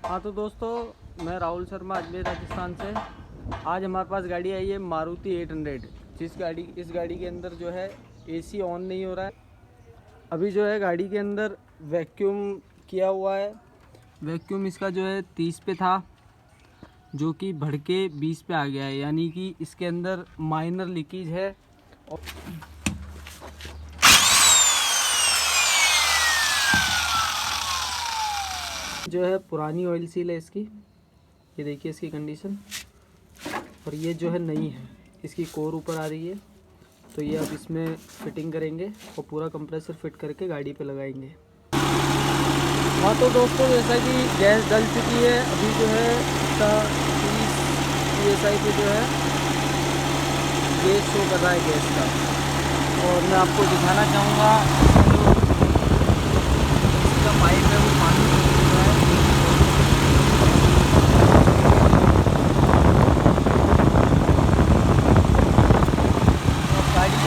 हाँ तो दोस्तों, मैं राहुल शर्मा अजमेर राजस्थान से। आज हमारे पास गाड़ी आई है मारुति 800। इस गाड़ी के अंदर जो है एसी ऑन नहीं हो रहा है। अभी जो है गाड़ी के अंदर वैक्यूम किया हुआ है। वैक्यूम इसका जो है 30 पे था, जो कि बढ़ के 20 पे आ गया है, यानी कि इसके अंदर माइनर लीकेज है। और जो है पुरानी ऑयल सील है इसकी, ये देखिए इसकी कंडीशन। और ये जो है नई है, इसकी कोर ऊपर आ रही है। तो ये अब इसमें फिटिंग करेंगे और पूरा कंप्रेसर फिट करके गाड़ी पे लगाएंगे। हाँ तो दोस्तों, जैसा कि गैस डल चुकी है, अभी जो है इसका 30 PSI पे जो है गैस शो कर रहा है गैस का। और मैं आपको दिखाना चाहूँगा इसका पाइप है वो पानी